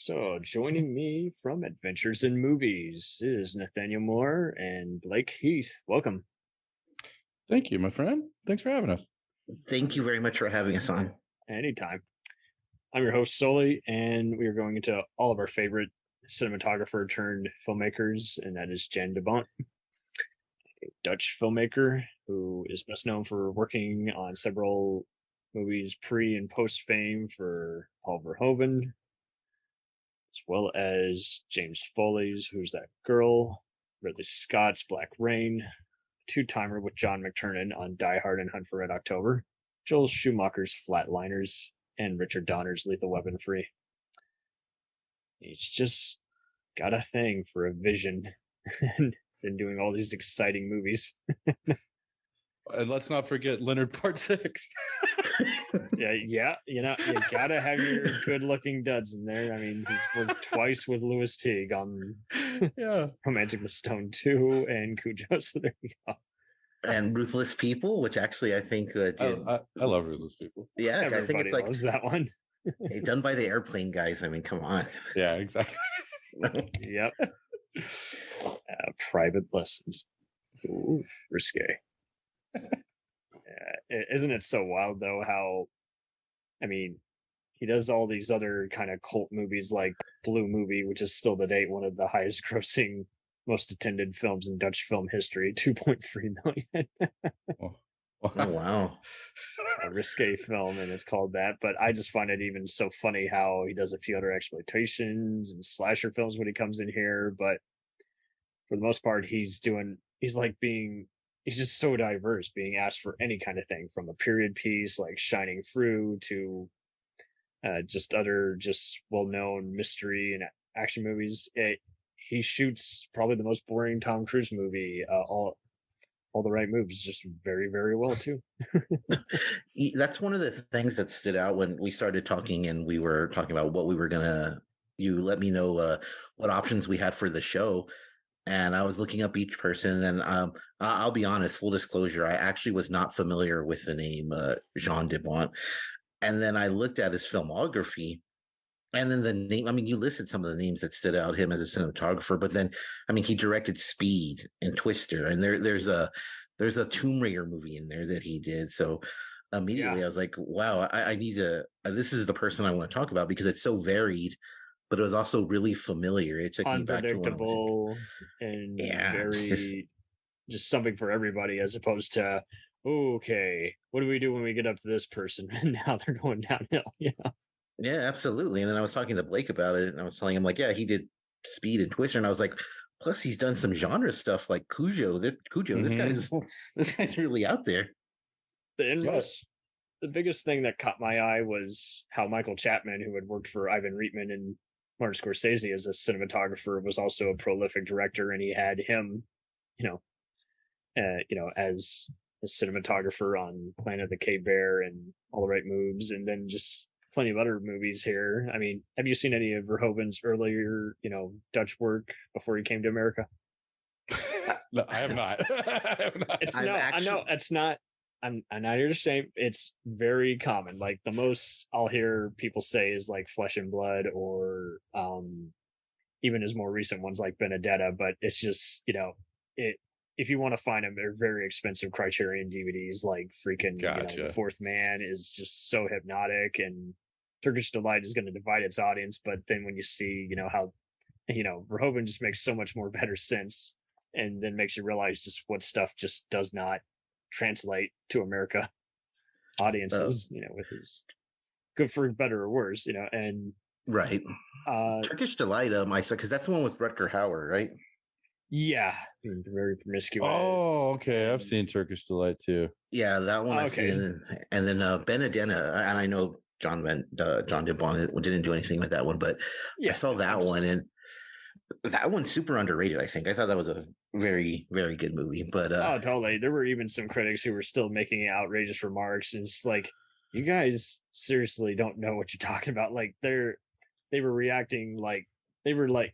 So, joining me from Adventures in Movies is Nathaniel Muir and Blake Heath. Welcome. Thank you, my friend. Thanks for having us. Thank you very much for having us on. Anytime. I'm your host, Foley, and we are going into all of our favorite cinematographer turned filmmakers, and that is Jan de Bont, a Dutch filmmaker who is best known for working on several movies pre and post fame for Paul Verhoeven, as well as James Foley's Who's That Girl, Ridley Scott's Black Rain, two-timer with John McTiernan on Die Hard and Hunt for Red October, Joel Schumacher's Flatliners, and Richard Donner's Lethal Weapon Free. He's just got a thing for a vision and been doing all these exciting movies. And let's not forget Leonard Part 6. Yeah, you gotta have your good-looking duds in there. I mean, he's worked twice with Louis Teague on Romantic the Stone 2 and Cujo, so there you go. And Ruthless People, which actually I think did... I love Ruthless People. Yeah, everybody I think it's like loves that one. Done by the Airplane guys. I mean, come on. Yeah, exactly. Yep. Private Lessons. Ooh, risque. Isn't it so wild though how, I mean, he does all these other kind of cult movies like Blue Movie, which is still to date one of the highest grossing, most attended films in Dutch film history, 2.3 million. Oh, wow. A risque film, and it's called that. But I just find it even so funny how he does a few other exploitations and slasher films when he comes in here. But for the most part, he's just so diverse, being asked for any kind of thing, from a period piece like Shining Through to just other well-known mystery and action movies. He shoots probably the most boring Tom Cruise movie, all the right moves, just very, very well too. That's one of the things that stood out when we started talking, and we were talking about what we were gonna. You let me know what options we had for the show. And I was looking up each person, and I'll be honest, full disclosure, I actually was not familiar with the name Jan de Bont. And then I looked at his filmography, and then the name, I mean, you listed some of the names that stood out, him as a cinematographer, but then, I mean, he directed Speed and Twister, and there's a Tomb Raider movie in there that he did. So immediately I was like, wow, I need to, this is the person I want to talk about, because it's so varied. But it was also really familiar. It took me back to unpredictable and very just something for everybody, as opposed to, okay, what do we do when we get up to this person? And now they're going downhill. Yeah, absolutely. And then I was talking to Blake about it, and I was telling him, like, yeah, he did Speed and Twister, and I was like, plus he's done some genre stuff like Cujo. This guy's really out there. The biggest thing that caught my eye was how Michael Chapman, who had worked for Ivan Reitman and Martin Scorsese as a cinematographer, was also a prolific director, and he had him, as a cinematographer on Planet of the Cape Bear and All the Right Moves, and then just plenty of other movies here. I mean, have you seen any of Verhoeven's earlier, Dutch work before he came to America? No, I have not. I know it's not. I'm not here to say it's very common. Like, the most I'll hear people say is like Flesh and Blood, or even his more recent ones like Benedetta. But it's just, if you want to find them, they're very expensive Criterion DVDs. Like freaking, The Fourth Man is just so hypnotic, and Turkish Delight is going to divide its audience. But then when you see, how, Verhoeven just makes so much more better sense, and then makes you realize just what stuff just does not translate to America audiences, with his good for better or worse, and right. Turkish Delight, I saw, because that's the one with Rutger Hauer, right? Yeah, very promiscuous. Oh, okay. I've seen Turkish Delight too. Yeah, that one I've seen, and then Benedetta, and I know John de Bont didn't do anything with that one, but I saw that one, and that one's super underrated. I think I thought that was a very, very good movie. But totally. There were even some critics who were still making outrageous remarks, and it's like, you guys seriously don't know what you're talking about. Like, they were reacting like they were like,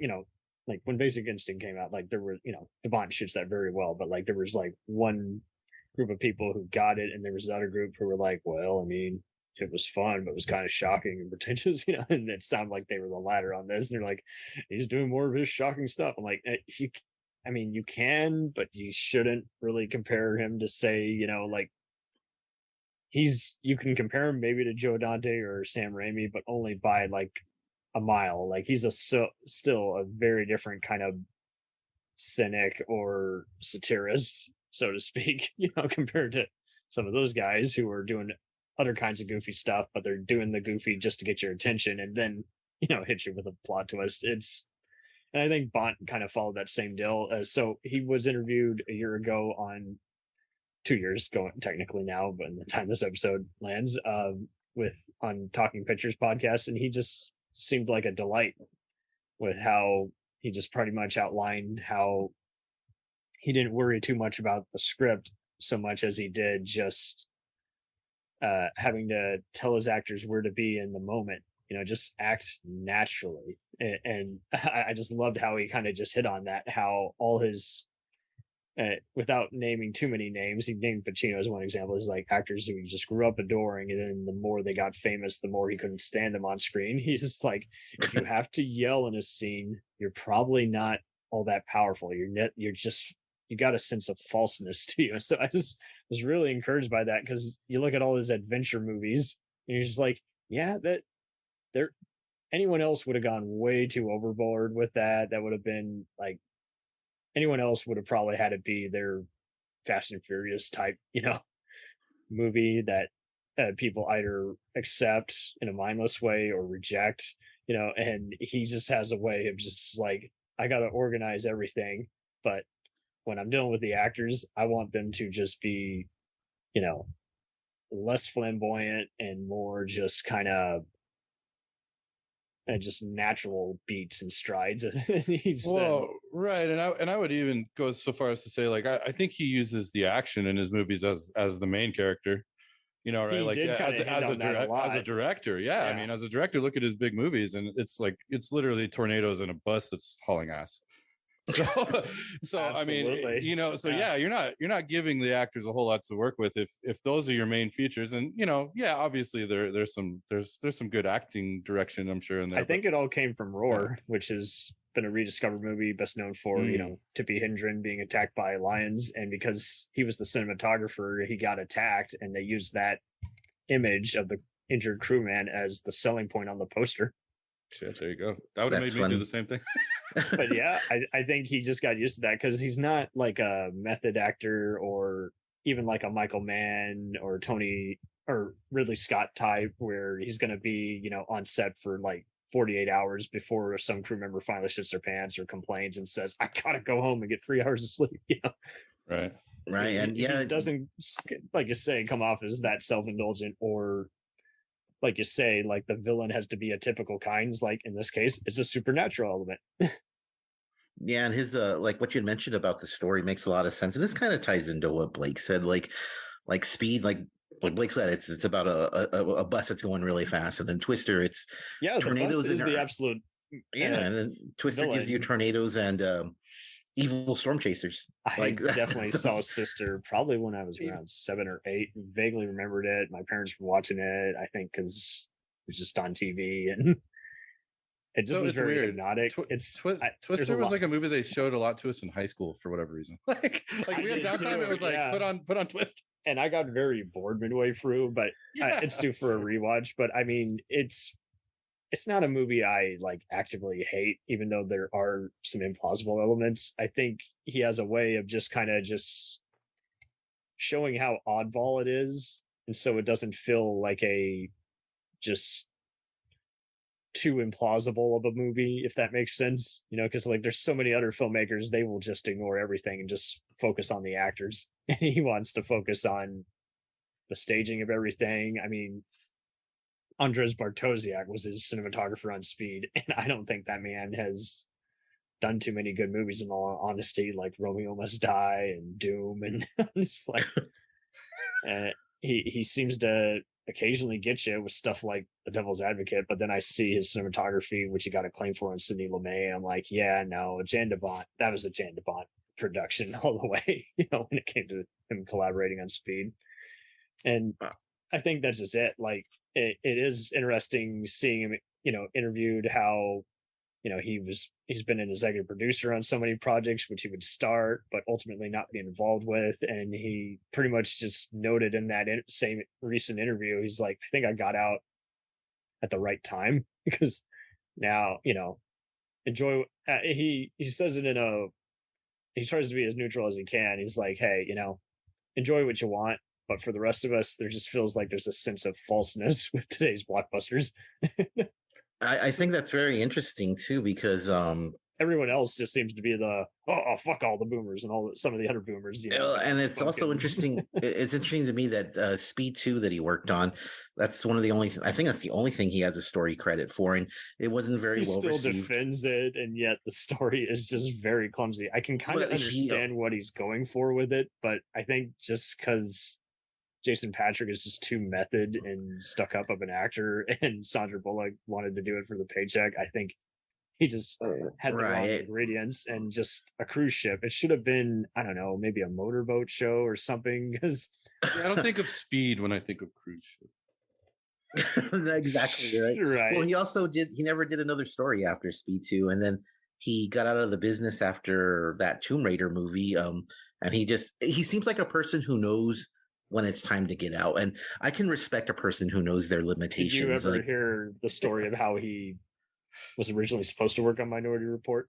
like when Basic Instinct came out, like there were, de Bont shoots that very well, but like there was like one group of people who got it, and there was another group who were like, well, I mean, it was fun, but it was kind of shocking and pretentious, you know. And it sounded like they were the latter on this. They're like, he's doing more of his shocking stuff. I'm like, I mean, you can, but you shouldn't really compare him to, say, you know, like you can compare him maybe to Joe Dante or Sam Raimi, but only by like a mile. Like he's still a very different kind of cynic or satirist, so to speak, you know, compared to some of those guys who are doing other kinds of goofy stuff, but they're doing the goofy just to get your attention and then, you know, hit you with a plot twist. And I think Bont kind of followed that same deal. So he was interviewed a year ago, on 2 years going technically now, but in the time this episode lands, on Talking Pictures podcast, and he just seemed like a delight with how he just pretty much outlined how he didn't worry too much about the script so much as he did just having to tell his actors where to be in the moment, you know, just act naturally. And I just loved how he kind of just hit on that, how all his without naming too many names, he named Pacino as one example, is like actors who he just grew up adoring, and then the more they got famous, the more he couldn't stand them on screen. He's just like, if you have to yell in a scene, you're probably not all that powerful. You're just, you got a sense of falseness to you. So I just was really encouraged by that, because you look at all his adventure movies and you're just like, yeah, that there, anyone else would have gone way too overboard with that. That would have been like, anyone else would have probably had it be their Fast and Furious type, you know, movie that people either accept in a mindless way or reject, you know. And he just has a way of just like, I got to organize everything, but when I'm dealing with the actors, I want them to just be, you know, less flamboyant and more just kind of just natural beats and strides. Well, right, and I would even go so far as to say, like, I think he uses the action in his movies as the main character, you know, right? Like, as a director, yeah. I mean, as a director, look at his big movies, and it's like, it's literally tornadoes and a bus that's hauling ass. So I mean, you know, so yeah, you're not giving the actors a whole lot to work with if those are your main features. And, you know, yeah, obviously there's some good acting direction, I'm sure, in there. I think it all came from Roar, which has been a rediscovered movie, best known for you know, Tippi Hedren being attacked by lions, and because he was the cinematographer, he got attacked, and they used that image of the injured crewman as the selling point on the poster. Shit, there you go. That would have made me do the same thing. But yeah, I think he just got used to that, because he's not like a method actor or even like a Michael Mann or Tony or Ridley Scott type, where he's going to be, you know, on set for like 48 hours before some crew member finally shits their pants or complains and says, I gotta go home and get 3 hours of sleep, you know? Right. And it doesn't, like you say, come off as that self-indulgent, or like you say, like the villain has to be a typical kind. Like in this case, it's a supernatural element. Yeah, and his like what you mentioned about the story makes a lot of sense, and this kind of ties into what Blake said. Like Speed, like Blake said, it's about a bus that's going really fast, and then Twister, it's tornadoes. The bus is the absolute and then Twister villain. gives you tornadoes and evil storm chasers. I definitely saw Sister probably when I was around 7 or 8. Vaguely remembered it. My parents were watching it, I think, because it was just on TV, and it just was very weird. hypnotic. Twister was like a movie they showed a lot to us in high school for whatever reason. like we had downtime, it was like, put on Twist. And I got very bored midway through, but it's due for a rewatch. But I mean, it's not a movie I like actively hate, even though there are some implausible elements. I think he has a way of just kind of just showing how oddball it is, and so it doesn't feel like a just too implausible of a movie, if that makes sense, you know, because like there's so many other filmmakers, they will just ignore everything and just focus on the actors. And he wants to focus on the staging of everything. I mean, Andrzej Bartosiak was his cinematographer on Speed, and I don't think that man has done too many good movies, in all honesty, like Romeo Must Die and Doom, and just like he seems to occasionally get you with stuff like The Devil's Advocate, but then I see his cinematography, which he got a claim for on Sidney Lumet, and I'm like, yeah, no, Jan de Bont, that was a Jan de Bont production all the way, you know, when it came to him collaborating on Speed. And I think that's just it. Like it is interesting seeing him, interviewed how, he's been an executive producer on so many projects, which he would start, but ultimately not be involved with. And he pretty much just noted in that same recent interview, he's like, I think I got out at the right time because now, enjoy. He says it he tries to be as neutral as he can. He's like, hey, enjoy what you want. But for the rest of us, there just feels like there's a sense of falseness with today's blockbusters. I think that's very interesting too, because everyone else just seems to be the fuck all the boomers and some of the other boomers, and it's also interesting. It's interesting to me that Speed 2 that he worked on, that's one of the only. I think that's the only thing he has a story credit for, and it wasn't very well received. He still defends it, and yet the story is just very clumsy. I can kind of understand what he's going for with it, but I think just because Jason Patric is just too method and stuck up of an actor, and Sandra Bullock wanted to do it for the paycheck, I think he just had the wrong ingredients and just a cruise ship. It should have been, I don't know, maybe a motorboat show or something. Because I don't think of Speed when I think of cruise ship. Exactly right. Well, he never did another story after Speed 2, and then he got out of the business after that Tomb Raider movie. And he seems like a person who knows when it's time to get out, and I can respect a person who knows their limitations. Did you ever hear the story of how he was originally supposed to work on Minority Report?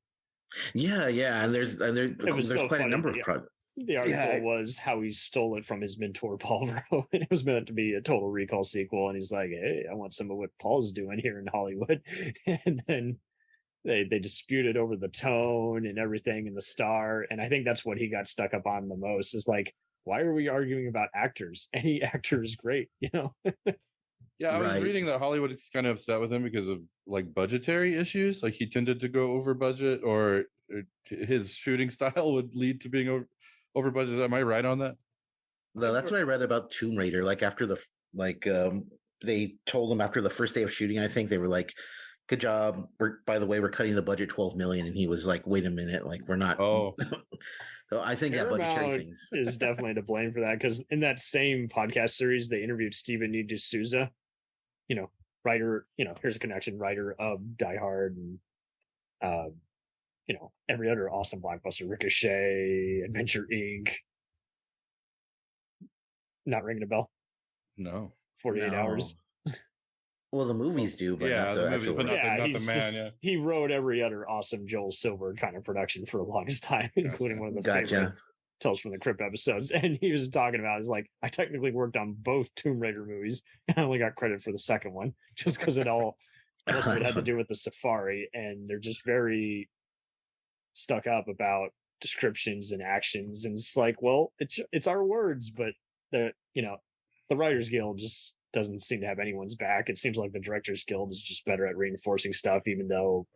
Yeah, and there's quite a number of projects. The article was how he stole it from his mentor Paul Verhoeven. It was meant to be a Total Recall sequel, and he's like, "Hey, I want some of what Paul's doing here in Hollywood." And then they disputed over the tone and everything and the star, and I think that's what he got stuck up on the most. Is like, why are we arguing about actors? Any actor is great, Yeah, I was reading that Hollywood is kind of upset with him because of like budgetary issues. Like he tended to go over budget, or his shooting style would lead to being over budget. Am I right on that? No, that's what I read about Tomb Raider. Like after they told him after the first day of shooting, I think they were like, "Good job. By the way, we're cutting the budget $12 million," and he was like, "Wait a minute, like we're not." Oh. So I think budgetary things is definitely to blame for that, because in that same podcast series, they interviewed Stephen E. D'Souza, writer, here's a connection, writer of Die Hard and, every other awesome blockbuster, Ricochet, Adventure Inc. Not ringing a bell? No. 48 Hours. Well, the movies do, but not the movies, but not the man. Yeah, he wrote every other awesome Joel Silver kind of production for the longest time, including one of the favorite Tales from the Crypt episodes. And he was talking about, like, I technically worked on both Tomb Raider movies, and I only got credit for the second one just because most of it had to do with the safari, and they're just very stuck up about descriptions and actions, and it's like, well, it's our words, but the Writers Guild just doesn't seem to have anyone's back. It seems like the Directors Guild is just better at reinforcing stuff, even though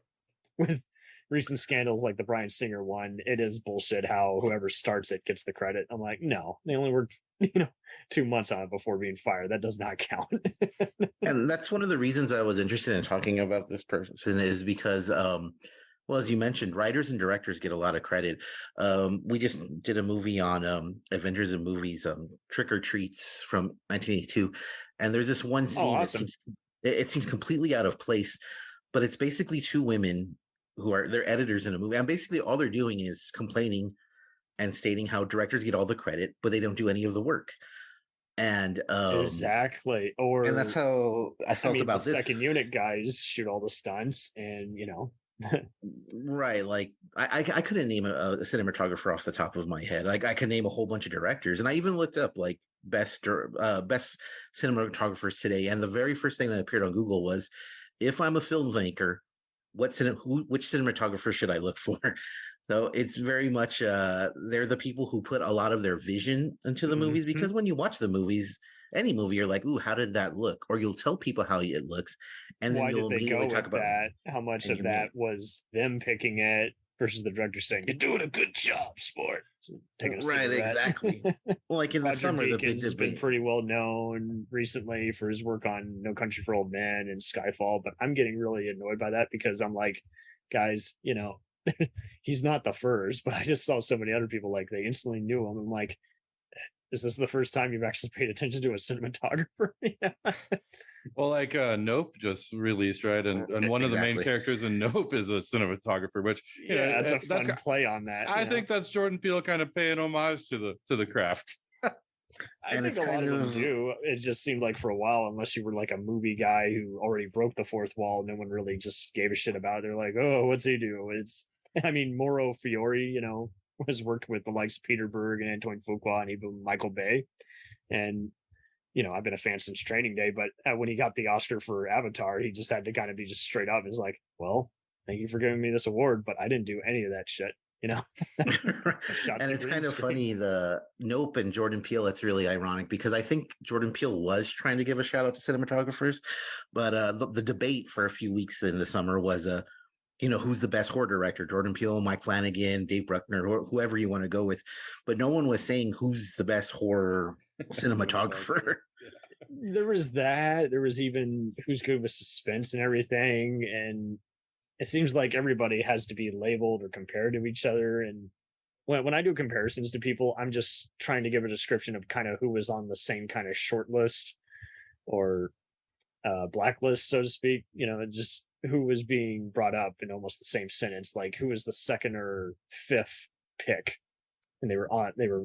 with recent scandals like the Bryan Singer one, it is bullshit how whoever starts it gets the credit. I'm like, no, they only worked 2 months on it before being fired. That does not count. And that's one of the reasons I was interested in talking about this person, is because well, as you mentioned, writers and directors get a lot of credit. We just did a movie on Avengers and Movies, Trick or Treats from 1982. And there's this one scene awesome. It seems completely out of place, but it's basically two women they're editors in a movie. And basically all they're doing is complaining and stating how directors get all the credit, but they don't do any of the work. And exactly. And that's how I felt about the this. Second unit guys shoot all the stunts, and right, like I couldn't name a cinematographer off the top of my head. Like I could name a whole bunch of directors, and I even looked up like best cinematographers today, and the very first thing that appeared on Google was, if I'm a filmmaker, which cinematographer should I look for? So it's very much they're the people who put a lot of their vision into the movies, because when you watch the movies, any movie, you're like, ooh, how did that look? Or you'll tell people how it looks, and then you'll immediately talk about that. How much of that was them picking it versus the director saying, "You're doing a good job, sport." So right, exactly. Well, like in the summer, the big has been pretty well known recently for his work on No Country for Old Men and Skyfall, but I'm getting really annoyed by that, because I'm like, guys, he's not the first, but I just saw so many other people, like, they instantly knew him. I'm like, is this the first time you've actually paid attention to a cinematographer? Well, like Nope just released, right? And one of the main characters in Nope is a cinematographer, which that's a fun play on that. I think that's Jordan Peele kind of paying homage to the craft. I think a lot of them do. It just seemed like for a while, unless you were like a movie guy who already broke the fourth wall, no one really just gave a shit about it. They're like, oh, what's he do? I mean, Mauro Fiore, has worked with the likes of Peter Berg and Antoine Fuqua and even Michael Bay. And, I've been a fan since Training Day, but when he got the Oscar for Avatar, he just had to kind of be just straight up. He's like, well, thank you for giving me this award, but I didn't do any of that shit. And it's kind of funny, the Nope and Jordan Peele, it's really ironic because I think Jordan Peele was trying to give a shout out to cinematographers, but the debate for a few weeks in the summer was who's the best horror director, Jordan Peele, Mike Flanagan, Dave Bruckner, or whoever you want to go with, but no one was saying who's the best horror cinematographer. There was that. There was even who's good with suspense and everything, and it seems like everybody has to be labeled or compared to each other. And when I do comparisons to people, I'm just trying to give a description of kind of who was on the same kind of short list or blacklist, so to speak. Just who was being brought up in almost the same sentence, like who was the second or fifth pick, and they were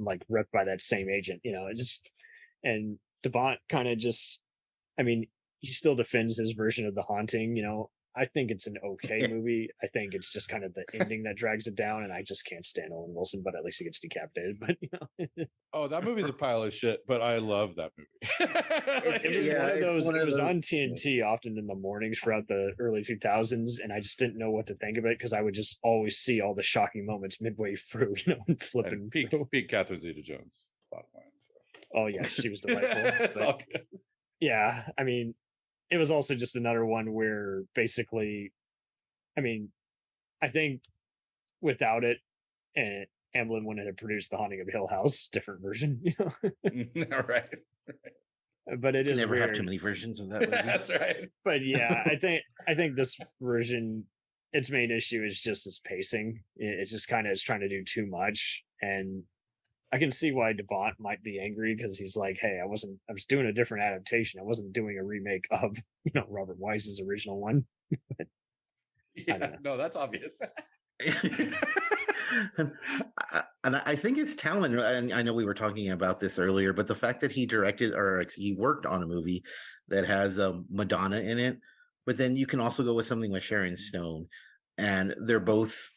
like repped by that same agent. And de Bont kind of just, I mean, he still defends his version of The Haunting. I think it's an okay movie. I think it's just kind of the ending that drags it down, and I just can't stand Owen Wilson, but at least he gets decapitated. But oh, that movie's a pile of shit, but I love that movie. It was on TNT often in the mornings throughout the early 2000s, and I just didn't know what to think of it because I would just always see all the shocking moments midway through, and flipping. Peak Catherine Zeta-Jones. Bottom line. So. Oh yeah, she was delightful. It's all good. Yeah, I mean, it was also just another one where basically, I mean, I think without it, and Amblin wouldn't have produced The Haunting of Hill House, different version, Right. But it is never weird. have too many versions of that movie. That's right. But yeah, I think this version, its main issue is just its pacing. It's just kind of is trying to do too much, and I can see why de Bont might be angry because he's like, hey, I was doing a different adaptation. I wasn't doing a remake of, Robert Wise's original one. Yeah, no, that's obvious. And I think it's talent. And I know we were talking about this earlier, but the fact that he directed or he worked on a movie that has Madonna in it, but then you can also go with something with Sharon Stone, and they're both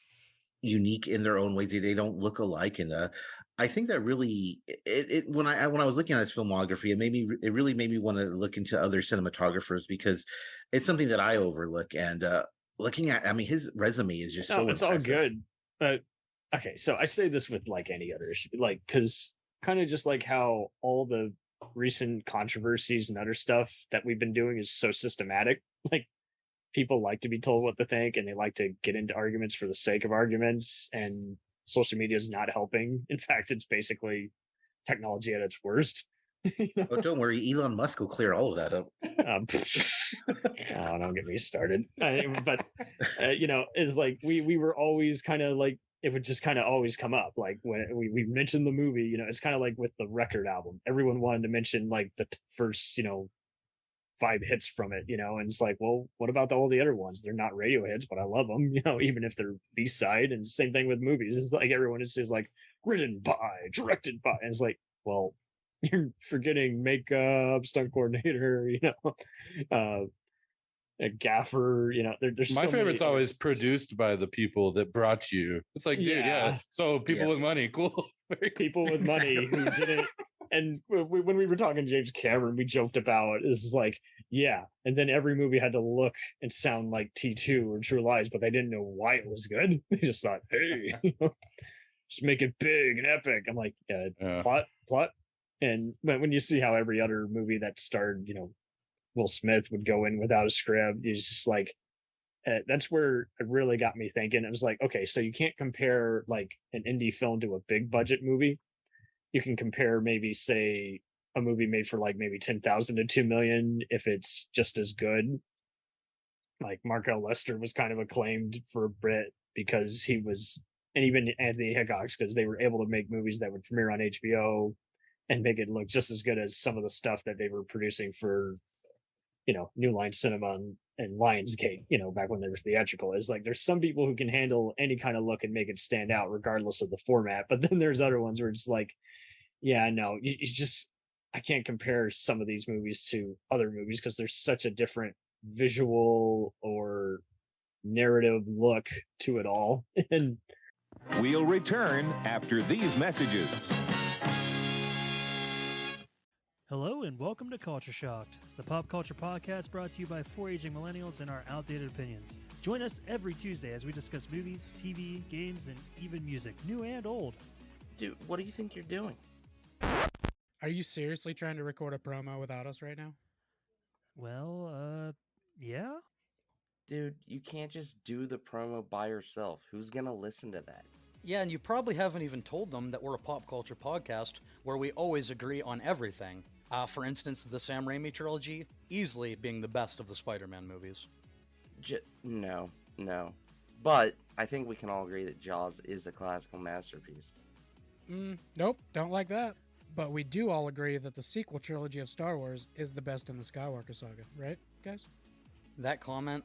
unique in their own ways. They don't look alike, and I think that really when I was looking at his filmography, it really made me want to look into other cinematographers because it's something that I overlook. And looking at, I mean, his resume is just so it's impressive. all good. But okay, so I say this with like any other issue, like because kind of just like how all the recent controversies and other stuff that we've been doing is so systematic. Like people like to be told what to think, and they like to get into arguments for the sake of arguments, and social media is not helping. In fact, it's basically technology at its worst. Oh, don't worry, Elon Musk will clear all of that up. Oh, don't get me started. But is like we were always kind of like it would just kind of always come up. Like when we mentioned the movie, it's kind of like with the record album. Everyone wanted to mention like the first 5 hits from it, and it's like, well, what about all the other ones? They're not radio hits, but I love them, even if they're B-side. And same thing with movies. It's like everyone is like written by, directed by, and it's like, well, you're forgetting makeup, stunt coordinator, a gaffer, there's my so favorite's always produced by the people that brought you. It's like, dude, yeah. So people with money, cool. People with money who didn't. And when we were talking James Cameron, we joked about this is like, yeah. And then every movie had to look and sound like T2 or True Lies, but they didn't know why it was good. They just thought, hey, just make it big and epic. I'm like, plot. And when you see how every other movie that starred, Will Smith would go in without a script, it's just like, that's where it really got me thinking. It was like, okay, so you can't compare like an indie film to a big budget movie. You can compare maybe say a movie made for like maybe 10,000 to 2 million if it's just as good. Like Mark L. Lester was kind of acclaimed for a bit because he was, and even Anthony Hickox, because they were able to make movies that would premiere on HBO and make it look just as good as some of the stuff that they were producing for, New Line Cinema and Lionsgate, back when they were theatrical. Is like, there's some people who can handle any kind of look and make it stand out regardless of the format. But then there's other ones where it's like, yeah, no, you just, I can't compare some of these movies to other movies because there's such a different visual or narrative look to it all. And we'll return after these messages. Hello and welcome to Culture Shocked, the pop culture podcast brought to you by four aging millennials and our outdated opinions. Join us every Tuesday as we discuss movies, TV, games, and even music, new and old. Dude, what do you think you're doing? Are you seriously trying to record a promo without us right now? Well, yeah. Dude, you can't just do the promo by yourself. Who's gonna listen to that? Yeah, and you probably haven't even told them that we're a pop culture podcast where we always agree on everything. For instance, the Sam Raimi trilogy, easily being the best of the Spider-Man movies. No. But I think we can all agree that Jaws is a classical masterpiece. Nope, don't like that. But we do all agree that the sequel trilogy of Star Wars is the best in the Skywalker saga, right, guys? That comment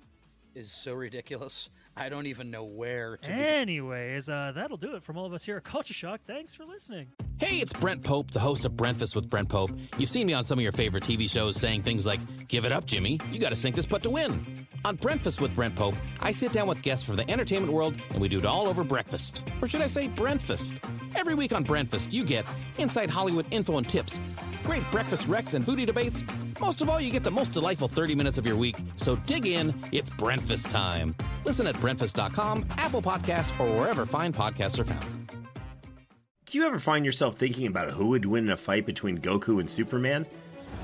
is so ridiculous. I don't even know where to Anyways, that'll do it from all of us here at Culture Shock. Thanks for listening. Hey, it's Brent Pope, the host of Breakfast with Brent Pope. You've seen me on some of your favorite TV shows saying things like, "Give it up, Jimmy. You got to sink this putt to win." On Breakfast with Brent Pope, I sit down with guests from the entertainment world, and we do it all over breakfast. Or should I say Brentfast? Every week on Brentfast, you get inside Hollywood info and tips, great breakfast recs and foodie debates. Most of all, you get the most delightful 30 minutes of your week. So dig in. It's Brentfast time. Listen at Brentfast.com, Apple Podcasts, or wherever fine podcasts are found. Do you ever find yourself thinking about who would win in a fight between Goku and Superman?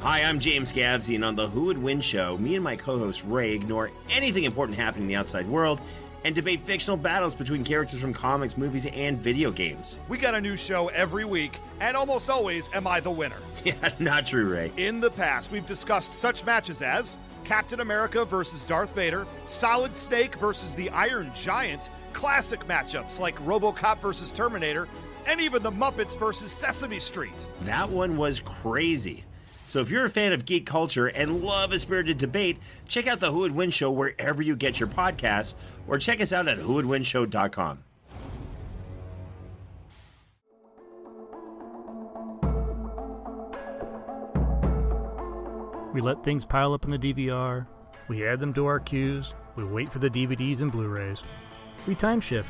Hi, I'm James Gavsey, and on the Who Would Win show, me and my co-host Ray ignore anything important happening in the outside world and debate fictional battles between characters from comics, movies, and video games. We got a new show every week, and almost always am I the winner. Yeah, not true, Ray. In the past, we've discussed such matches as Captain America versus Darth Vader, Solid Snake versus the Iron Giant, classic matchups like RoboCop versus Terminator, and even the Muppets versus Sesame Street. That one was crazy. So if you're a fan of geek culture and love a spirited debate, check out the Who Would Win show wherever you get your podcasts, or check us out at whowouldwinshow.com. We let things pile up in the DVR, we add them to our queues, we wait for the DVDs and Blu-rays. We time shift.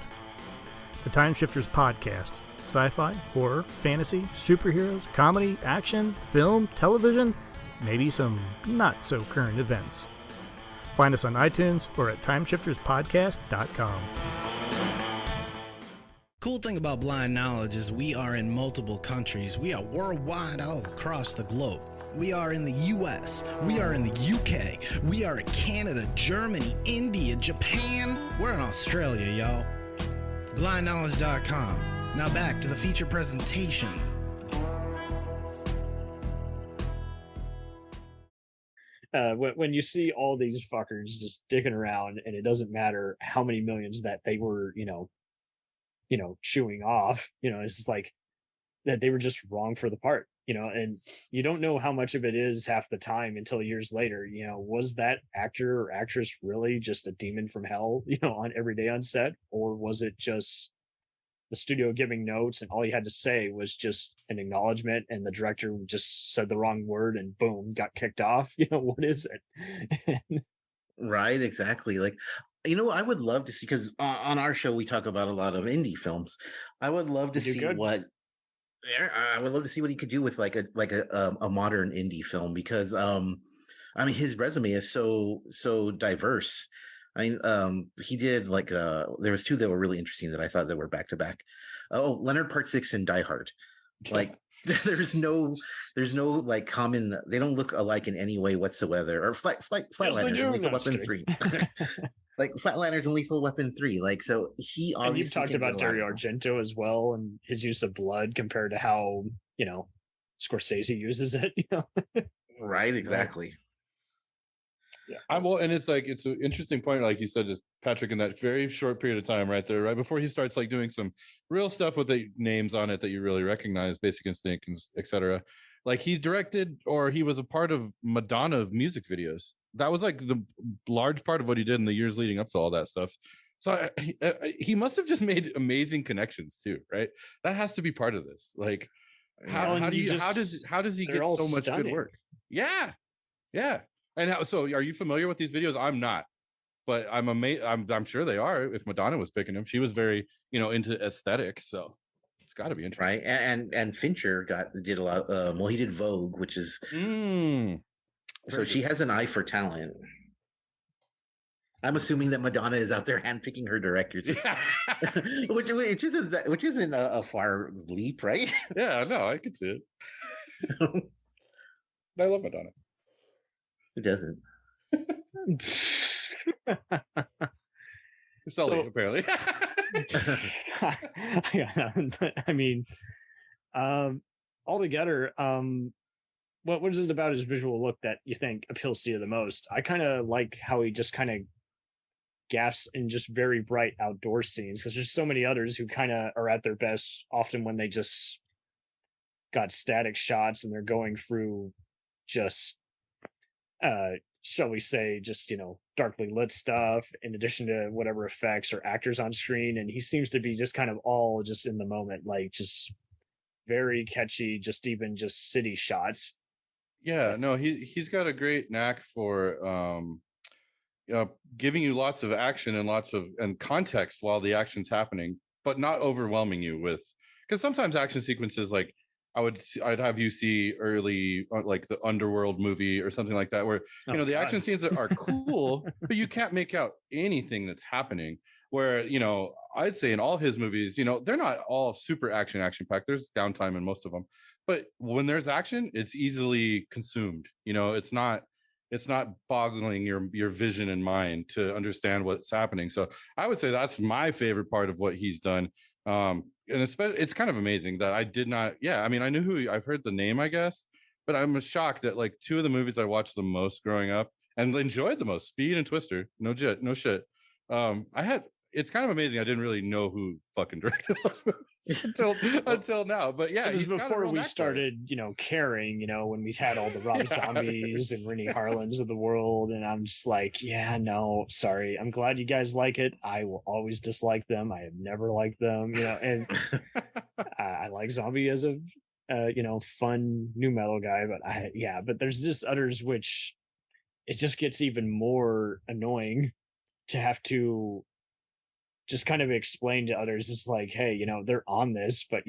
The Time Shifters Podcast. Sci-fi, horror, fantasy, superheroes, comedy, action, film, television, maybe some not-so-current events. Find us on iTunes or at timeshifterspodcast.com. Cool thing about Blind Knowledge is we are in multiple countries. We are worldwide all across the globe. We are in the US, we are in the UK, we are in Canada, Germany, India, Japan. We're in Australia, y'all. BlindKnowledge.com. Now back to the feature presentation. When you see all these fuckers just dicking around, and it doesn't matter how many millions that they were, chewing off, it's just like that they were just wrong for the part, and you don't know how much of it is half the time until years later. Was that actor or actress really just a demon from hell, on every day on set, or was it just the studio giving notes and all you had to say was just an acknowledgement and the director just said the wrong word and boom, got kicked off? What is it? Right, exactly. Like, I would love to see, because on our show we talk about a lot of indie films. I would love to see what he could do with like a modern indie film, because his resume is so diverse. He did there was two that were really interesting that I thought that were back to back. Oh, Leonard Part 6 and Die Hard. Like there's no like common, they don't look alike in any way whatsoever. Or Flatliners and Lethal Weapon 3. Like Flatliners and Lethal Weapon 3. Like, so he obviously. And you've talked about Dario Argento as well, and his use of blood compared to how, Scorsese uses it. Right, exactly. Well, and it's like it's an interesting point, like you said, just Patrick, in that very short period of time, right there, right before he starts like doing some real stuff with the names on it that you really recognize, Basic Instinct, etc. Like he directed or he was a part of Madonna music videos. That was like the large part of what he did in the years leading up to all that stuff. So he must have just made amazing connections too, right? That has to be part of this. Like, how does he get so much good work? Yeah. And so, are you familiar with these videos? I'm not, but I'm amazed. I'm sure they are. If Madonna was picking them, she was very, into aesthetic, so it's got to be interesting, right? And Fincher did a lot. Well, he did Vogue, which is so she has an eye for talent. I'm assuming that Madonna is out there handpicking her directors, which isn't a far leap, right? Yeah, no, I can see it. I love Madonna. Who doesn't? Sully, apparently. I mean, altogether, what is it about his visual look that you think appeals to you the most? I kind of like how he just kind of gaffs in just very bright outdoor scenes, because there's so many others who kind of are at their best often when they just got static shots and they're going through just shall we say, just darkly lit stuff in addition to whatever effects or actors on screen. And he seems to be just kind of all just in the moment, like just very catchy, just even just city shots. He's got a great knack for giving you lots of action and lots of context while the action's happening, but not overwhelming you with, because sometimes action sequences, like I'd have you see early like the Underworld movie or something like that, where the action scenes are cool, but you can't make out anything that's happening. Where I'd say in all his movies, they're not all super action packed. There's downtime in most of them, but when there's action, it's easily consumed. It's not boggling your vision and mind to understand what's happening. So I would say that's my favorite part of what he's done. And it's kind of amazing that I did not. I mean, I knew I've heard the name, I guess, but I'm shocked that like two of the movies I watched the most growing up and enjoyed the most, Speed and Twister, no shit. It's kind of amazing. I didn't really know who fucking directed those movies until now. But yeah, it was before we started, caring, when we had all the Rob Zombies and Rennie Harlins of the world. And I'm just like, yeah, no, sorry. I'm glad you guys like it. I will always dislike them. I have never liked them, and I like Zombie as a, fun new metal guy. But there's just others which it just gets even more annoying to have to just kind of explain to others. It's like, hey, they're on this, but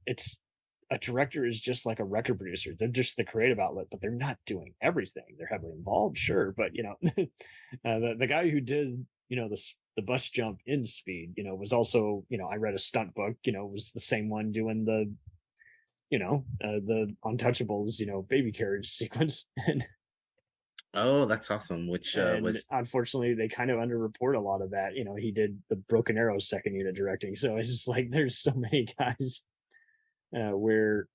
it's a director is just like a record producer. They're just the creative outlet, but they're not doing everything. They're heavily involved, sure, but the guy who did the bus jump in Speed, was also, I read a stunt book, was the same one doing the Untouchables, baby carriage sequence. And oh, that's awesome. Which was unfortunately they kind of underreport a lot of that. He did the Broken Arrow's second unit directing, so it's just like there's so many guys where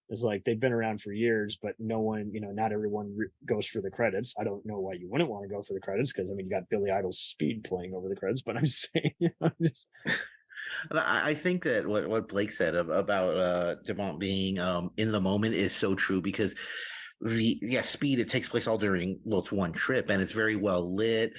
it's like they've been around for years, but no one, not everyone goes for the credits. I don't know why you wouldn't want to go for the credits, because I mean you got Billy Idol's Speed playing over the credits, but I'm saying I think that what Blake said about Bont being in the moment is so true, because Speed, it takes place all during, it's one trip and it's very well lit,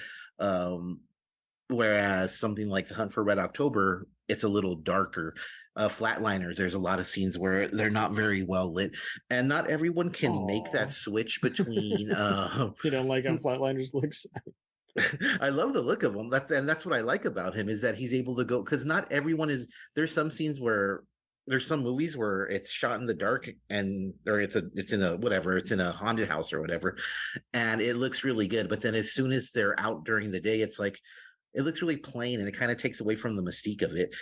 whereas something like The Hunt for Red October, it's a little darker. Flatliners, there's a lot of scenes where they're not very well lit, and not everyone can make that switch between you don't like how Flatliners looks? I love the look of him. That's what I like about him, is that he's able to go, because not everyone is. There's some scenes where there's some movies where it's shot in the dark or it's in a haunted house or whatever, and it looks really good. But then as soon as they're out during the day, it's like it looks really plain, and it kind of takes away from the mystique of it.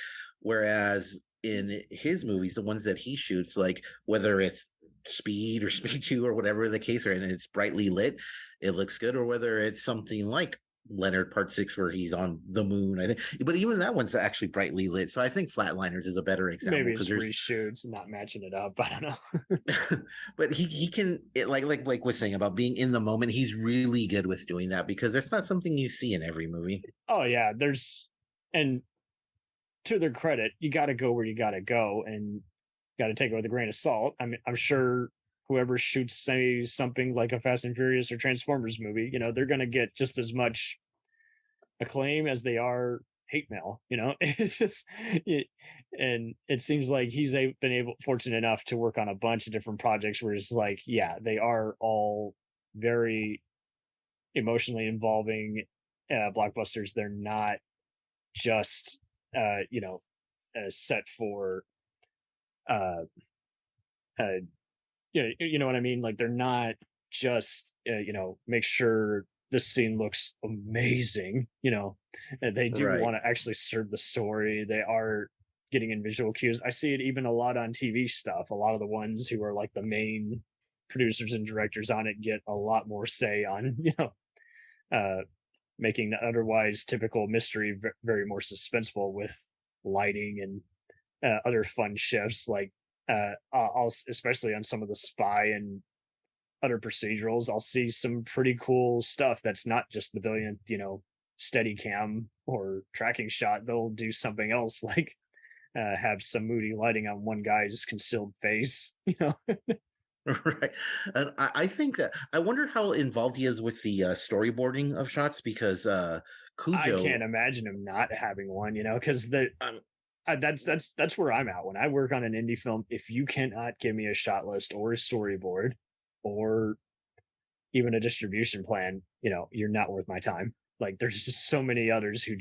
Whereas in his movies, the ones that he shoots, like whether it's Speed or Speed 2 or whatever the case, and it's brightly lit, it looks good. Or whether it's something like Leonard Part 6 where he's on the moon, I think. But even that one's actually brightly lit. So I think Flatliners is a better example. Maybe it's reshoots and not matching it up. I don't know. But he can, like was saying about being in the moment, he's really good with doing that because that's not something you see in every movie. Oh yeah, and to their credit, you got to go where you got to go and got to take it with a grain of salt. I mean, I'm sure whoever shoots, say, something like a Fast and Furious or Transformers movie, they're going to get just as much acclaim as they are hate mail. It's just, and it seems like he's been fortunate enough to work on a bunch of different projects where it's like, yeah, they are all very emotionally involving blockbusters. They're not just, set for, you know what I mean? Like they're not just, make sure this scene looks amazing, and they do want to actually serve the story. They are getting in visual cues. I see it even a lot on TV stuff. A lot of the ones who are like the main producers and directors on it get a lot more say on, making the otherwise typical mystery very more suspenseful with lighting and other fun shifts. Like I'll especially on some of the spy and other procedurals, I'll see some pretty cool stuff that's not just the brilliant, steady cam or tracking shot. They'll do something else like have some moody lighting on one guy's concealed face, Right. And I think that I wonder how involved he is with the storyboarding of shots because Cujo. I can't imagine him not having one, because that's where I'm at when I work on an indie film. If you cannot give me a shot list or a storyboard or even a distribution plan, you're not worth my time. Like there's just so many others who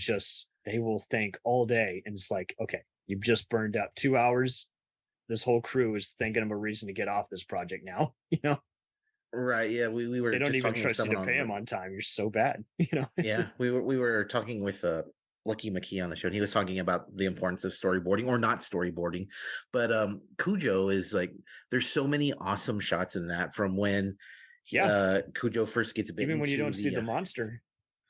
they will think all day and it's like, okay, you've just burned up 2 hours. This whole crew is thinking of a reason to get off this project now, Right. Yeah. We were. They don't even trust you to pay them on time. You're so bad, Yeah. We were talking with Lucky McKee on the show, and he was talking about the importance of storyboarding or not storyboarding. But Cujo is like, there's so many awesome shots in that from when Cujo first gets bitten. Even when you don't see the monster.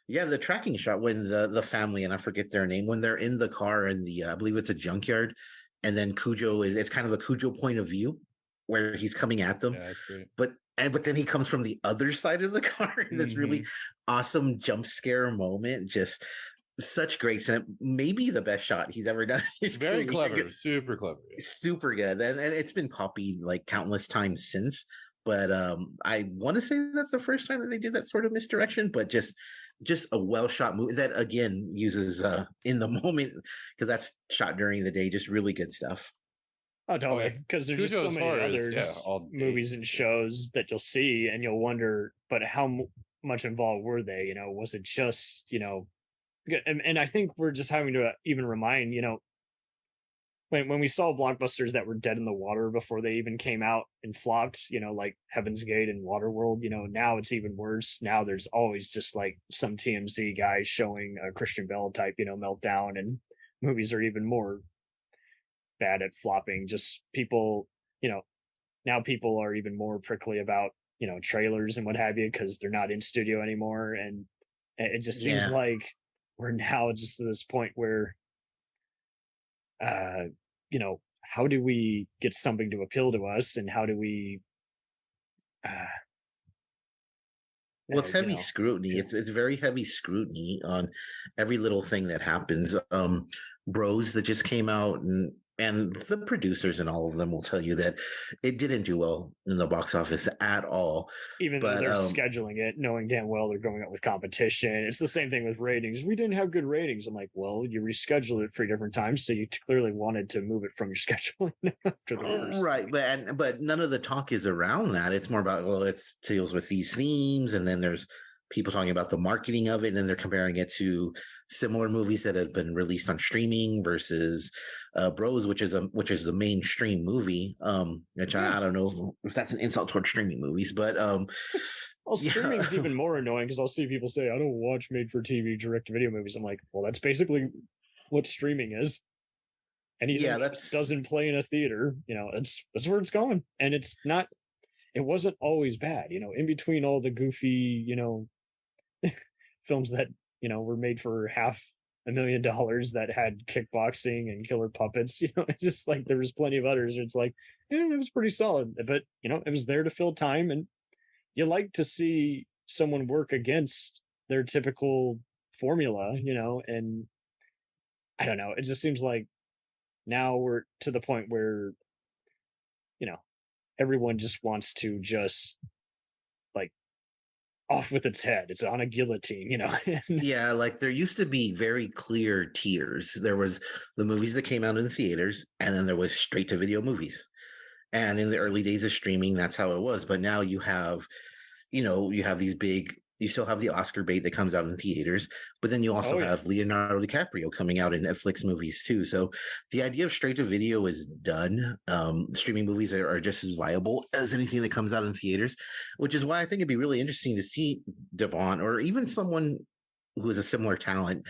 Yeah, the tracking shot when the family, and I forget their name, when they're in the car in the I believe it's a junkyard, and then it's kind of a Cujo point of view where he's coming at them. Yeah, that's great. But then he comes from the other side of the car in this really awesome jump scare moment. Just such great cinema. Maybe the best shot he's ever done. It's very clever, super clever, super good, and it's been copied like countless times since. But I want to say that's the first time that they did that sort of misdirection. But just a well shot movie that again uses in the moment because that's shot during the day. Just really good stuff. Oh, totally. Because there's just so many others, movies and shows that you'll see, and you'll wonder, but how much involved were they? Was it just, and I think we're just having to even remind, when we saw blockbusters that were dead in the water before they even came out and flopped, like Heaven's Gate and Waterworld, now it's even worse. Now there's always just like some TMZ guy showing a Christian Bale type, meltdown, and movies are even more bad at flopping. Just people, now people are even more prickly about, trailers and what have you, because they're not in studio anymore. And it just seems like we're now just to this point where, how do we get something to appeal to us, and how do we well, it's heavy scrutiny. It's very heavy scrutiny on every little thing that happens. Bros that just came out, and the producers and all of them will tell you that it didn't do well in the box office at all. Even though they're scheduling it, knowing damn well they're going up with competition. It's the same thing with ratings. We didn't have good ratings. I'm like, well, you rescheduled it 3 different times, so you clearly wanted to move it from your scheduling after the first. Right, but none of the talk is around that. It's more about, well, it deals with these themes, and then there's people talking about the marketing of it, and then they're comparing it to similar movies that have been released on streaming versus Bros, which is the mainstream movie. Which I don't know if that's an insult towards streaming movies, but well, streaming is even more annoying because I'll see people say, I don't watch made-for-TV direct-to-video movies. I'm like, well, that's basically what streaming is. Anything that doesn't play in a theater, that's where it's going. And it wasn't always bad, in between all the goofy, films that, were made for $500,000 that had kickboxing and killer puppets. It's just like there was plenty of others. It's like, it was pretty solid, but it was there to fill time, and you like to see someone work against their typical formula, and I don't know. It just seems like now we're to the point where, everyone just wants to just like off with its head. It's on a guillotine, Yeah, like there used to be very clear tiers. There was the movies that came out in the theaters, and then there was straight to video movies. And in the early days of streaming, that's how it was. But now you have these big, you still have the Oscar bait that comes out in theaters, but then you also have Leonardo DiCaprio coming out in Netflix movies too. So the idea of straight to video is done. Streaming movies are just as viable as anything that comes out in theaters, which is why I think it'd be really interesting to see Devon or even someone who is a similar talent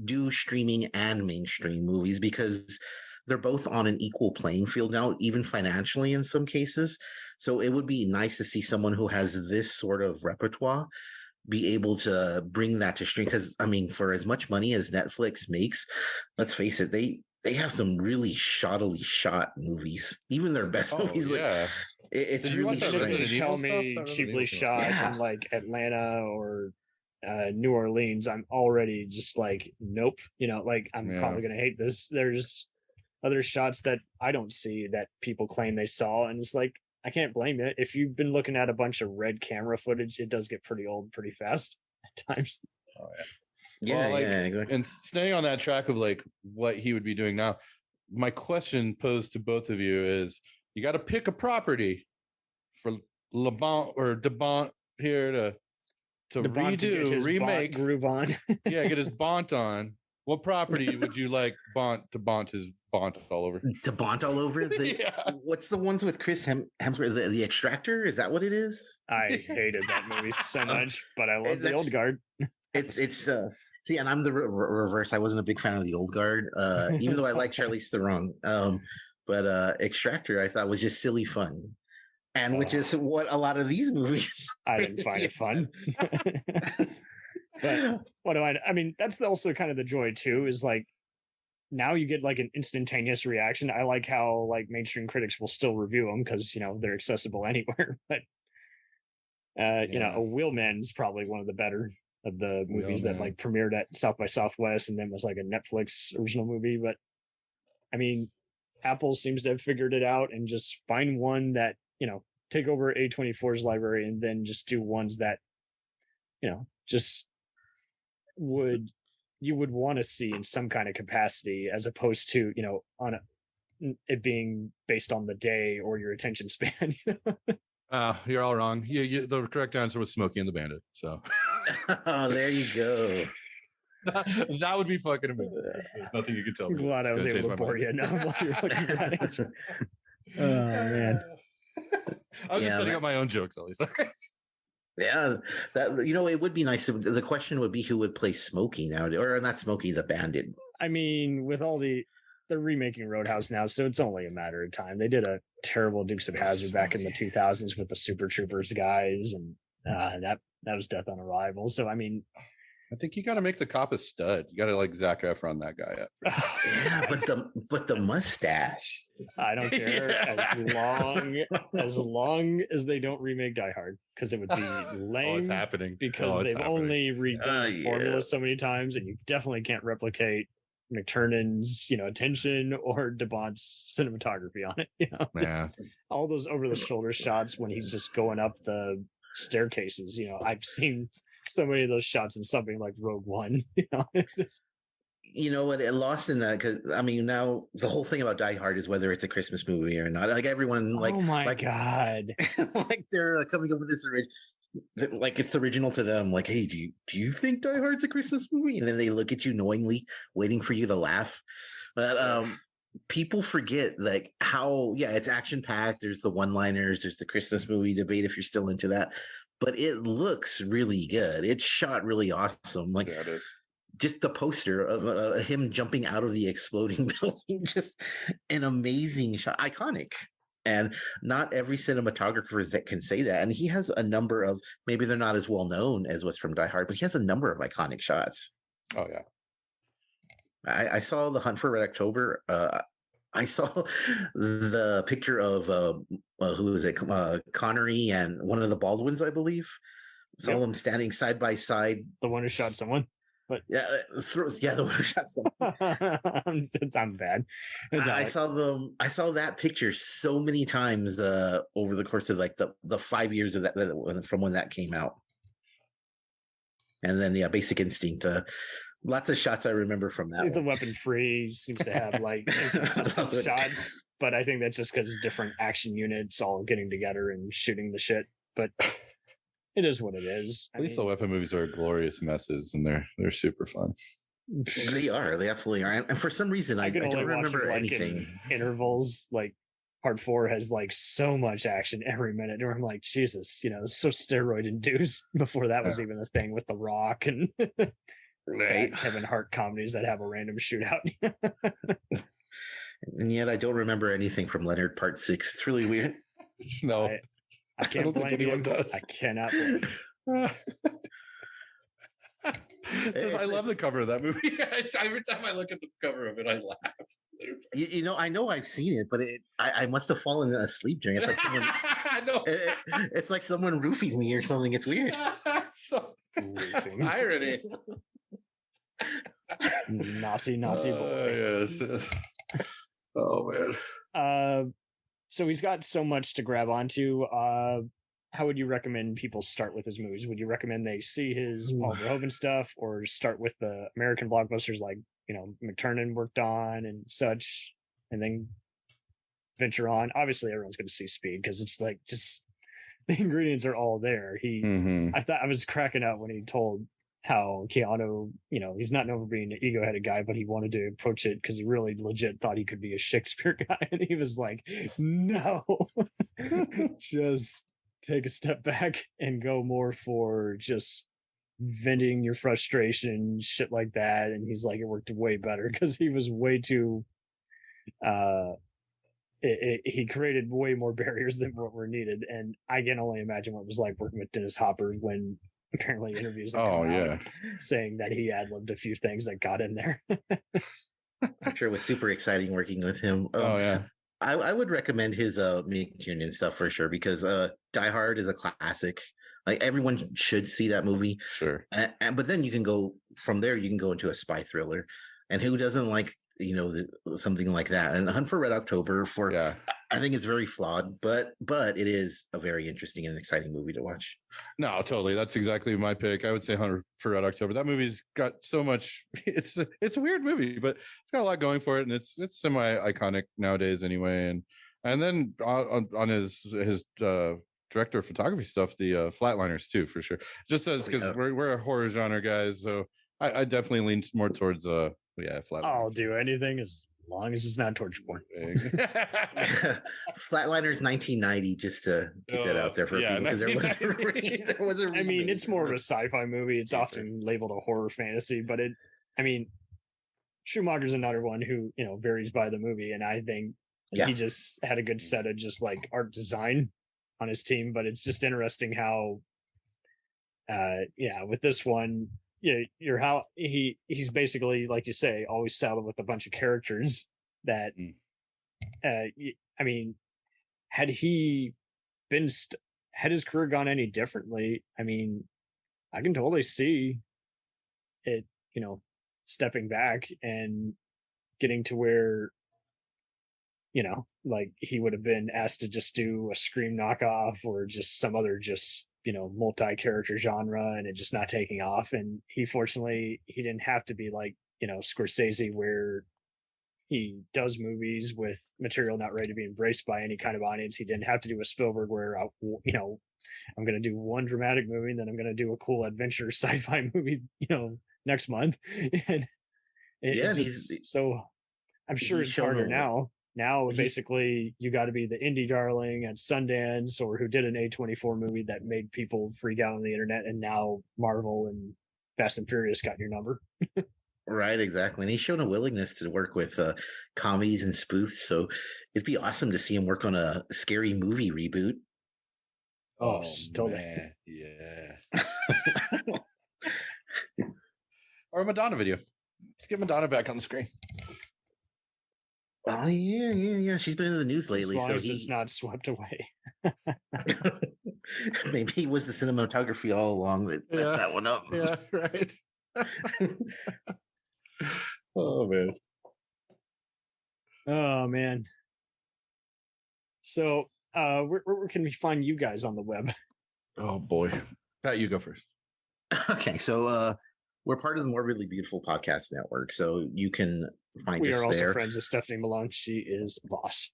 do streaming and mainstream movies, because they're both on an equal playing field now, even financially in some cases. So it would be nice to see someone who has this sort of repertoire be able to bring that to stream. Because, I mean, for as much money as Netflix makes, let's face it, they have some really shoddily shot movies. Even their best movies. Yeah. It's really strange. Tell me cheaply shot in like Atlanta or New Orleans, I'm already just like, nope. I'm probably going to hate this. There's other shots that I don't see that people claim they saw, and it's like, I can't blame it. If you've been looking at a bunch of red camera footage, it does get pretty old pretty fast at times. Oh yeah. Exactly. And staying on that track of like what he would be doing now, my question posed to both of you is, you got to pick a property for Bont or Bont here to redo, remake, groove on. Yeah, get his Bont on. What property would you like Bont his Bont all over? To Bont all over? What's the ones with Chris Hemsworth? The Extractor? Is that what it is? I hated that movie so much, but I love the Old Guard. See, and I'm the reverse. I wasn't a big fan of the Old Guard, even though I like Charlize Theron. But Extractor, I thought was just silly fun, and which is what a lot of these movies. I didn't find it fun. But what do I mean, that's also kind of the joy too, is like now you get like an instantaneous reaction. I like how like mainstream critics will still review them because they're accessible anywhere. But A Wheelman is probably one of the better of the movies that like premiered at South by Southwest and then was like a Netflix original movie. But I mean, Apple seems to have figured it out and just find one that take over A24's library and then just do ones that just you would want to see in some kind of capacity, as opposed to it being based on the day or your attention span. You're all wrong. The correct answer was Smokey and the Bandit. So oh, there you go. That would be fucking amazing. There's nothing you can tell me. Glad I was able to bore you now while you're looking for that answer. Oh man, I was just setting up my own jokes, at least. Yeah, that it would be nice if the question would be who would play Smokey nowadays, or not Smokey, the Bandit. I mean, with all they're remaking Roadhouse now, so it's only a matter of time. They did a terrible Dukes of Hazzard back in the 2000s with the Super Troopers guys, and that was Death on Arrival. So I mean, I think you got to make the cop a stud. You got to like Zac Efron that guy up. Yeah, but the mustache. I don't care as long as they don't remake Die Hard, because it would be lame. It's happening because they've only redone the formula so many times, and you definitely can't replicate McTiernan's attention or DeBont's cinematography on it. Yeah, all those over the shoulder shots when he's just going up the staircases. I've seen so many of those shots in something like Rogue One. You know what? It lost in that, because I mean, now the whole thing about Die Hard is whether it's a Christmas movie or not. Like everyone, like, oh my god, like they're coming up with this like it's original to them. Like, hey, do you think Die Hard's a Christmas movie? And then they look at you knowingly, waiting for you to laugh. But people forget like how it's action packed. There's the one-liners. There's the Christmas movie debate if you're still into that. But it looks really good. It's shot really awesome. Like, it is. Just the poster of him jumping out of the exploding building, just an amazing shot, iconic. And not every cinematographer that can say that. And he has a number of, maybe they're not as well known as what's from Die Hard, but he has a number of iconic shots. Oh yeah. I saw The Hunt for Red October. I saw the picture of who is it? Connery and one of the Baldwins, I believe. Saw them standing side by side. The one who shot someone. But the one who shot someone. I'm bad. I saw that picture so many times over the course of like the 5 years of that from when that came out. And then Basic Instinct. Lots of shots I remember from that. The Weapon Free seems to have like inconsistent shots, but I think that's just because different action units all getting together and shooting the shit. But it is what it is. At least the weapon movies are glorious messes, and they're super fun. They are. They absolutely are. And for some reason, I don't remember anything. Intervals like Part 4 has like so much action every minute, and I'm like, Jesus, it's so steroid induced before that was even a thing with The Rock and. Right. Kevin Hart comedies that have a random shootout. And yet I don't remember anything from Leonard Part 6. It's really weird. No. I can't blame you. I cannot blame you. I love the cover of that movie. Every time I look at the cover of it, I laugh. I know I've seen it, but I must have fallen asleep during it. It's like someone, it's like someone roofing me or something. It's weird. So irony. Nazi boy. Yes. Oh man. So he's got so much to grab onto. How would you recommend people start with his movies? Would you recommend they see his Paul Verhoeven stuff, or start with the American blockbusters like McTiernan worked on and such, and then venture on? Obviously, everyone's going to see Speed because it's like just the ingredients are all there. I thought I was cracking up when he told how Keanu, he's not known for being an ego-headed guy, but he wanted to approach it because he really legit thought he could be a Shakespeare guy. And he was like, no, just take a step back and go more for just venting your frustration, shit like that. And he's like, it worked way better because he was way too, he created way more barriers than what were needed. And I can only imagine what it was like working with Dennis Hopper when apparently interviews saying that he ad-libbed a few things that got in there. I'm sure it was super exciting working with him. I would recommend his McTiernan stuff for sure because Die Hard is a classic. Like everyone should see that movie. Sure. But then you can go from there. You can go into a spy thriller, and who doesn't like something like that? And Hunt for Red October I think it's very flawed, but it is a very interesting and exciting movie to watch. No, totally. That's exactly my pick. I would say Hunt for Red October. That movie's got so much. It's a weird movie, but it's got a lot going for it, and it's semi-iconic nowadays anyway. And then on his director of photography stuff, the Flatliners too, for sure. Just as because we're a horror genre guys, so I definitely lean more towards Flatliners. I'll do anything as long as it's not torture porn. Flatliners 1990, just to get that out there for people, because there was a I mean, it's more of a sci-fi movie. It's often labeled a horror fantasy, but Schumacher's another one who varies by the movie, and I think he just had a good set of just like art design on his team. But it's just interesting how with this one, you're how he's basically, like you say, always saddled with a bunch of characters that had he been had his career gone any differently, I can totally see it stepping back and getting to where like he would have been asked to just do a Scream knockoff or just some other multi-character genre, and it just not taking off. And he didn't have to be like Scorsese, where he does movies with material not ready to be embraced by any kind of audience. He didn't have to do a Spielberg where I'm going to do one dramatic movie and then I'm going to do a cool adventure sci-fi movie next month. And so I'm sure it's harder now. Basically, you got to be the indie darling at Sundance, or who did an A24 movie that made people freak out on the internet, and now Marvel and Fast and Furious got your number. Right, exactly. And he's shown a willingness to work with comedies and spoofs. So it'd be awesome to see him work on a scary movie reboot. Oh, man. Yeah. Or a Madonna video. Let's get Madonna back on the screen. Oh, yeah. She's been in the news lately. As long as it's not swept away. Maybe it was the cinematography all along that messed that one up. Yeah, right. Oh, man. Oh, man. So, where can we find you guys on the web? Oh, boy. Pat, you go first. Okay, so we're part of the Morbidly Beautiful podcast network, so you can find us there. We are also friends with Stephanie Malone. She is a boss.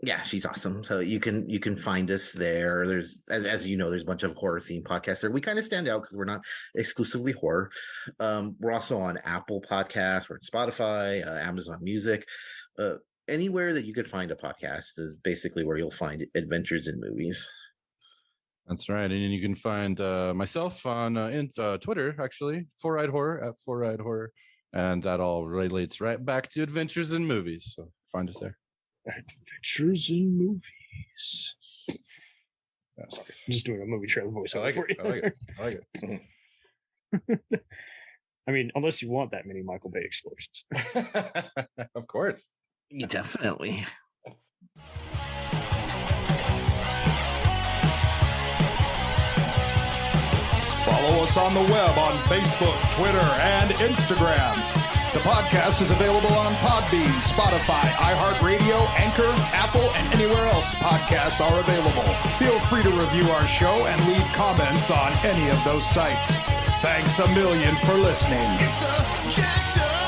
Yeah, she's awesome. So you can find us there. There's, as you know, there's a bunch of horror themed podcasts there. We kind of stand out because we're not exclusively horror. We're also on Apple Podcasts, we're on Spotify, Amazon Music. Anywhere that you could find a podcast is basically where you'll find adventures in movies. That's right. And you can find myself on Twitter, actually, 4-Eyed Horror at 4-Eyed Horror. And that all relates right back to adventures in movies. So find us there. Adventures in movies. I'm just doing a movie trailer voice. I like it. I mean, unless you want that many Michael Bay explosions. Of course. Definitely. Follow us on the web on Facebook, Twitter, and Instagram. The podcast is available on Podbean, Spotify, iHeartRadio, Anchor, Apple, and anywhere else podcasts are available. Feel free to review our show and leave comments on any of those sites. Thanks a million for listening. It's a jacked up